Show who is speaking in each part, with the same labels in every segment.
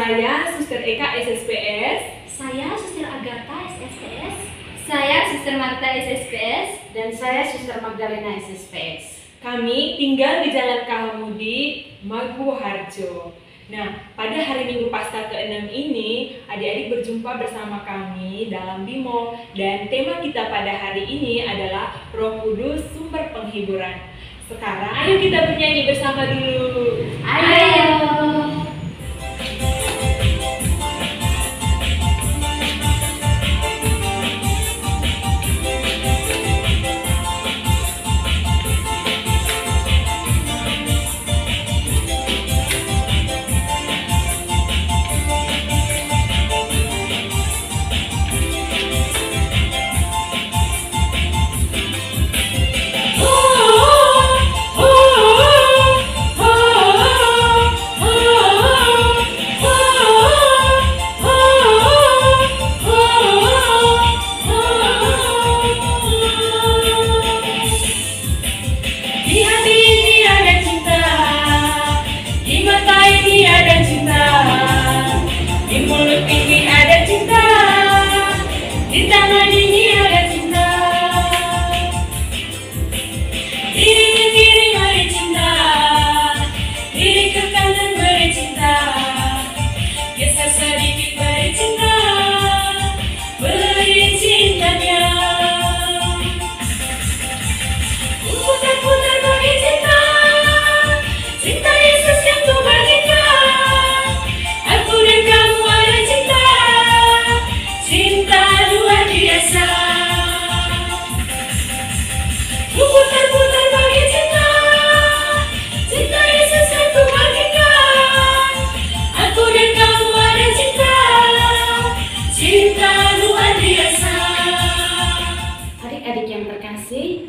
Speaker 1: Saya Suster Eka SSPS.
Speaker 2: Saya Suster Agatha SSPS.
Speaker 3: Saya Suster Marta SSPS.
Speaker 4: Dan saya Suster Magdalena SSPS.
Speaker 1: Kami tinggal di Jalan Kahamudi, Magu Harjo. Nah, pada hari Minggu Paskah ke-6 ini, adik-adik berjumpa bersama kami dalam Bimo. Dan tema kita pada hari ini adalah Roh Kudus, sumber penghiburan. Sekarang ayo kita bernyanyi bersama dulu.
Speaker 3: Ayo.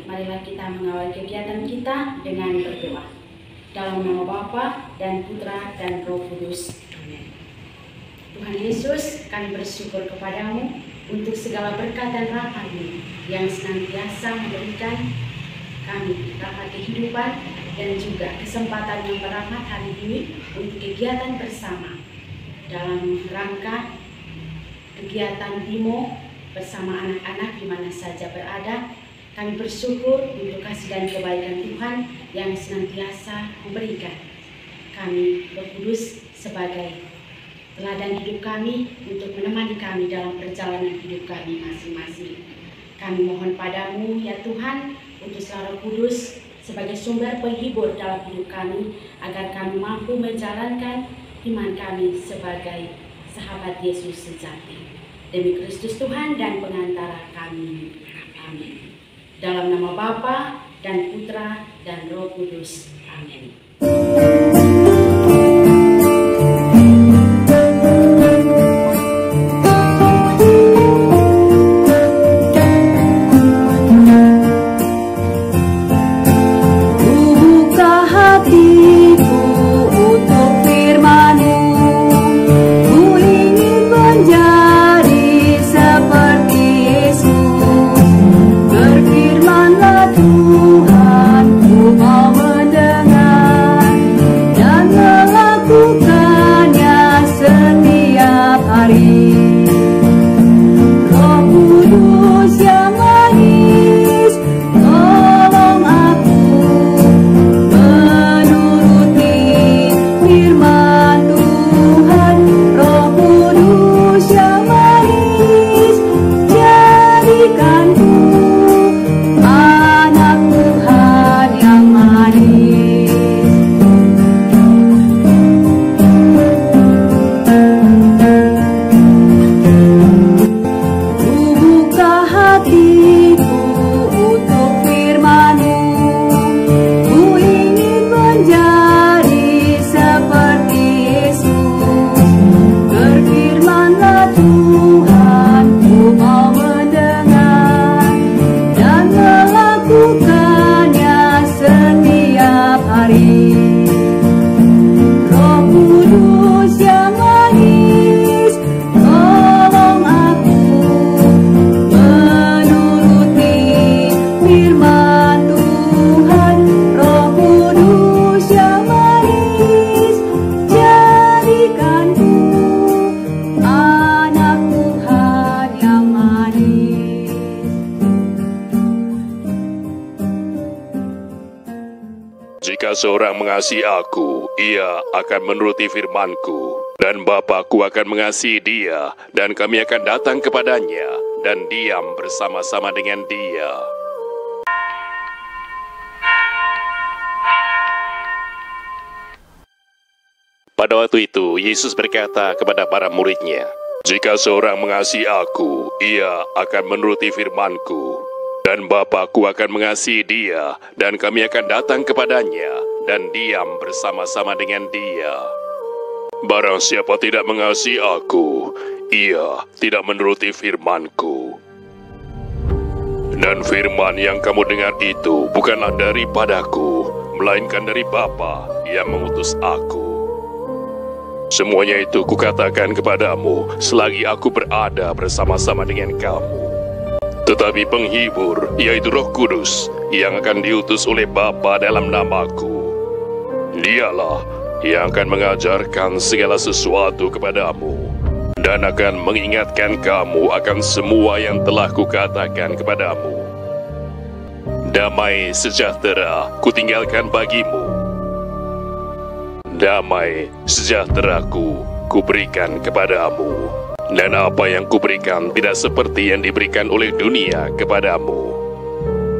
Speaker 4: Marilah kita mengawali kegiatan kita dengan berdoa. Dalam nama Bapa dan Putra dan Roh Kudus. Amin. Tuhan Yesus, kami bersyukur kepadamu untuk segala berkat dan rahmat-Mu yang senantiasa memberikan kami rahmat kehidupan dan juga kesempatan yang berahmat hari ini untuk kegiatan bersama dalam rangka kegiatan Bimo bersama anak-anak di mana saja berada. Kami bersyukur untuk kasih dan kebaikan Tuhan yang senantiasa memberikan kami Roh Kudus sebagai teladan hidup kami untuk menemani kami dalam perjalanan hidup kami masing-masing. Kami mohon padamu ya Tuhan untuk Roh Kudus sebagai sumber penghibur dalam hidup kami agar kami mampu menjalankan iman kami sebagai sahabat Yesus sejati. Demi Kristus Tuhan dan pengantara kami. Amin. Dalam nama Bapa dan Putra dan Roh Kudus. Amin.
Speaker 5: Anak Jika seorang mengasihi aku, ia akan menuruti firman-Ku. Dan Bapa-Ku akan mengasihi dia, dan kami akan datang kepadanya, dan diam bersama-sama dengan dia. Pada waktu itu, Yesus berkata kepada para murid-Nya, "Jika seorang mengasihi aku, ia akan menuruti firman-Ku. Dan Bapa-Ku akan mengasihi dia, dan kami akan datang kepadanya, dan diam bersama-sama dengan dia. Barang siapa tidak mengasihi aku, ia tidak menuruti firman-Ku. Dan firman yang kamu dengar itu bukanlah daripadaku, melainkan dari Bapa yang mengutus aku. Semuanya itu kukatakan kepadamu selagi aku berada bersama-sama dengan kamu. Tetapi penghibur, yaitu Roh Kudus, yang akan diutus oleh Bapa dalam namaku, dialah yang akan mengajarkan segala sesuatu kepadamu, dan akan mengingatkan kamu akan semua yang telah kukatakan kepadamu. Damai sejahtera kutinggalkan bagimu. Damai sejahteraku kuberikan kepadamu. Dan apa yang kuberikan tidak seperti yang diberikan oleh dunia kepadamu.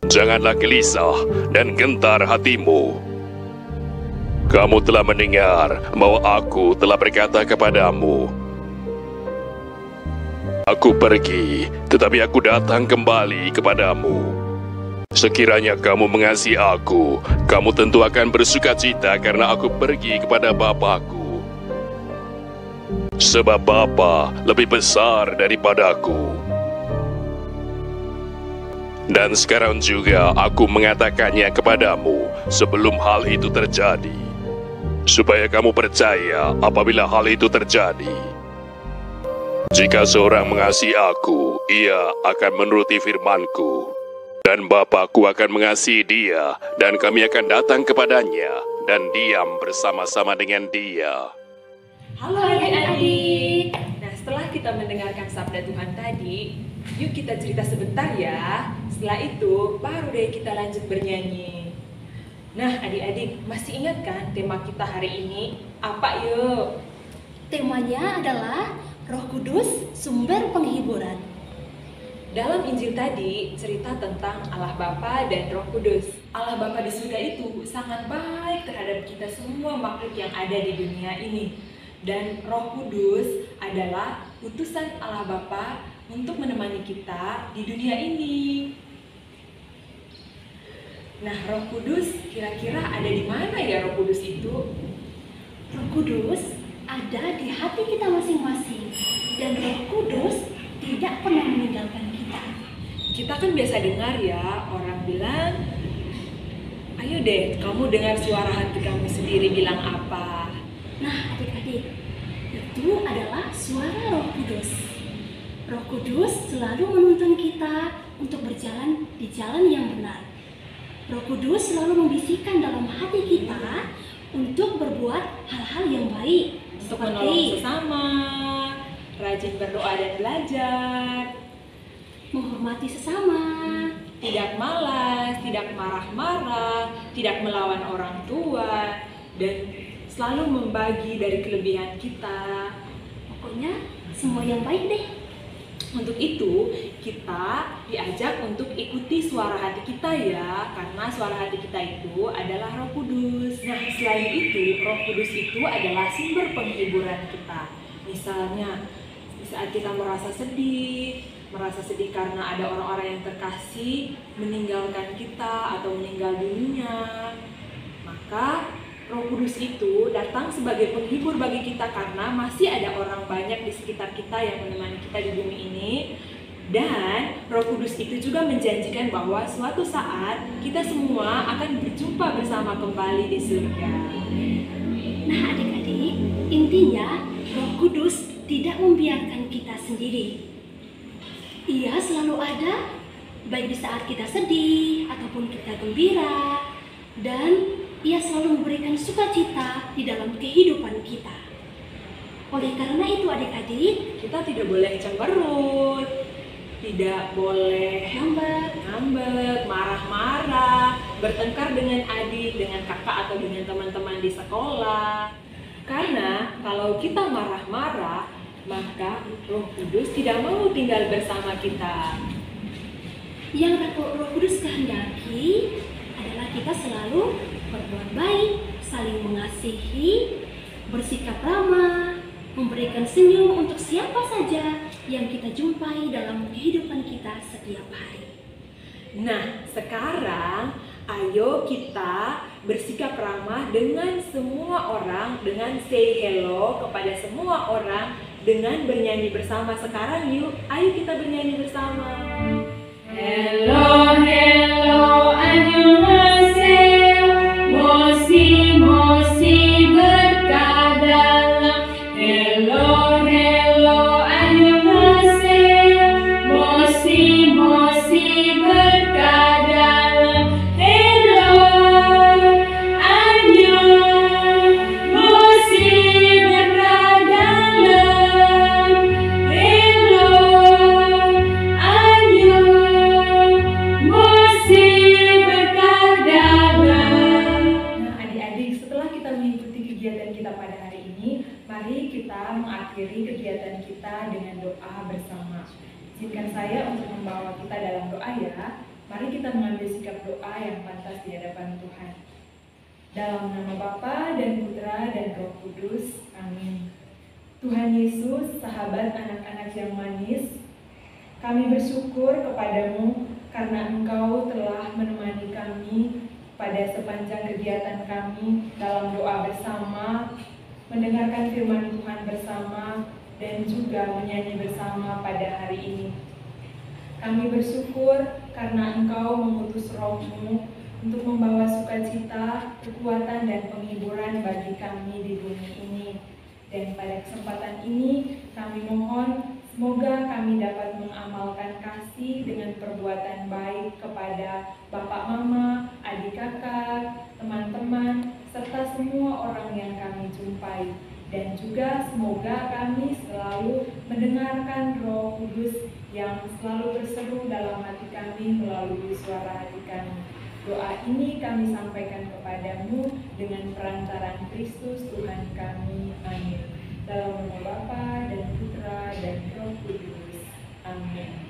Speaker 5: Janganlah gelisah dan gentar hatimu. Kamu telah mendengar bahwa aku telah berkata kepadamu, aku pergi, tetapi aku datang kembali kepadamu. Sekiranya kamu mengasihi aku, kamu tentu akan bersukacita karena aku pergi kepada Bapa-Ku. Sebab Bapa lebih besar daripadaku. Dan sekarang juga aku mengatakannya kepadamu sebelum hal itu terjadi, supaya kamu percaya apabila hal itu terjadi. Jika seorang mengasihi aku, ia akan menuruti firman-Ku. Dan Bapa-Ku akan mengasihi dia, dan kami akan datang kepadanya, dan diam bersama-sama dengan dia.
Speaker 1: Halo adik-adik. Nah, setelah kita mendengarkan sabda Tuhan tadi, yuk kita cerita sebentar ya. Setelah itu, baru deh kita lanjut bernyanyi. Nah, adik-adik, masih ingat kan tema kita hari ini? Apa yuk?
Speaker 2: Temanya adalah Roh Kudus, sumber penghiburan.
Speaker 1: Dalam Injil tadi, cerita tentang Allah Bapa dan Roh Kudus. Allah Bapa di surga itu sangat baik terhadap kita semua makhluk yang ada di dunia ini. Dan Roh Kudus adalah utusan Allah Bapa untuk menemani kita di dunia ini. Nah, Roh Kudus kira-kira ada di mana ya Roh Kudus itu?
Speaker 2: Roh Kudus ada di hati kita masing-masing. Dan Roh Kudus tidak pernah meninggalkan kita.
Speaker 1: Kita kan biasa dengar ya, orang bilang, ayo deh kamu dengar suara hati kamu sendiri bilang apa.
Speaker 2: Nah, adik-adik, itu adalah suara Roh Kudus. Roh Kudus selalu menuntun kita untuk berjalan di jalan yang benar. Roh Kudus selalu membisikkan dalam hati kita untuk berbuat hal-hal yang baik,
Speaker 1: Untuk menolong sesama, rajin berdoa dan belajar,
Speaker 2: menghormati sesama,
Speaker 1: tidak malas, tidak marah-marah, tidak melawan orang tua, dan selalu membagi dari kelebihan kita.
Speaker 2: pokoknya semua yang baik deh.
Speaker 1: Untuk itu, kita diajak untuk ikuti suara hati kita ya, karena suara hati kita itu adalah Roh Kudus. Nah, selain itu, Roh Kudus itu adalah sumber penghiburan kita. Misalnya, di saat kita merasa sedih karena ada orang-orang yang terkasih meninggalkan kita atau meninggal dunia, maka Roh Kudus itu datang sebagai penghibur bagi kita karena masih ada orang banyak di sekitar kita yang menemani kita di bumi ini. Dan Roh Kudus itu juga menjanjikan bahwa suatu saat kita semua akan berjumpa bersama kembali di surga.
Speaker 2: Nah, adik-adik, intinya Roh Kudus tidak membiarkan kita sendiri. Ia selalu ada, baik di saat kita sedih ataupun kita gembira, dan Ia selalu memberikan sukacita di dalam kehidupan kita. Oleh karena itu adik-adik,
Speaker 1: Kita tidak boleh cemberut, tidak boleh ngambek, marah-marah, bertengkar dengan adik, dengan kakak atau dengan teman-teman di sekolah. Karena kalau kita marah-marah, maka Roh Kudus tidak mau tinggal bersama kita.
Speaker 2: Yang Roh Kudus kehendaki adalah kita selalu berbuat baik, saling mengasihi, bersikap ramah, memberikan senyum untuk siapa saja yang kita jumpai dalam kehidupan kita setiap hari.
Speaker 1: Nah, sekarang ayo kita bersikap ramah dengan semua orang, dengan say hello kepada semua orang, dengan bernyanyi bersama. Sekarang yuk, ayo kita bernyanyi bersama.
Speaker 3: Hello, hello, annyeonghaseyo. Mosi, mosi berkah dalam. Hello, hello, annyeonghaseyo. Mosi, mosi berkah dalam. Hello, annyeong. Mosi berkah dalam. Hello, annyeong. Mosi berkah dalam.
Speaker 1: Nah, adik-adik, setelah kita mengikuti kegiatan kita pada hari ini, mari kita mengakhiri kegiatan kita dengan doa bersama. Izinkan saya untuk membawa kita dalam doa ya. Mari kita mengambil sikap doa yang pantas di hadapan Tuhan. Dalam nama Bapa dan Putra dan Roh Kudus. Amin. Tuhan Yesus, sahabat anak-anak yang manis, kami bersyukur kepadamu karena Engkau telah menemani kami pada sepanjang kegiatan kami dalam doa bersama, mendengarkan firman Tuhan bersama, dan juga menyanyi bersama pada hari ini. Kami bersyukur karena Engkau mengutus Roh-Mu untuk membawa sukacita, kekuatan, dan penghiburan bagi kami di bumi ini. Dan pada kesempatan ini kami mohon semoga kami dapat mengamalkan kasih dengan perbuatan baik kepada Bapak Mama, adik kakak, teman-teman, serta semua orang yang kami jumpai. Dan juga semoga kami selalu mendengarkan Roh Kudus yang selalu berseru dalam hati kami melalui suara hati kami. Doa ini kami sampaikan kepadamu dengan perantaraan Kristus Tuhan kami. Amin. Dalam nama Bapa dan Putra dan Roh Kudus. Amin.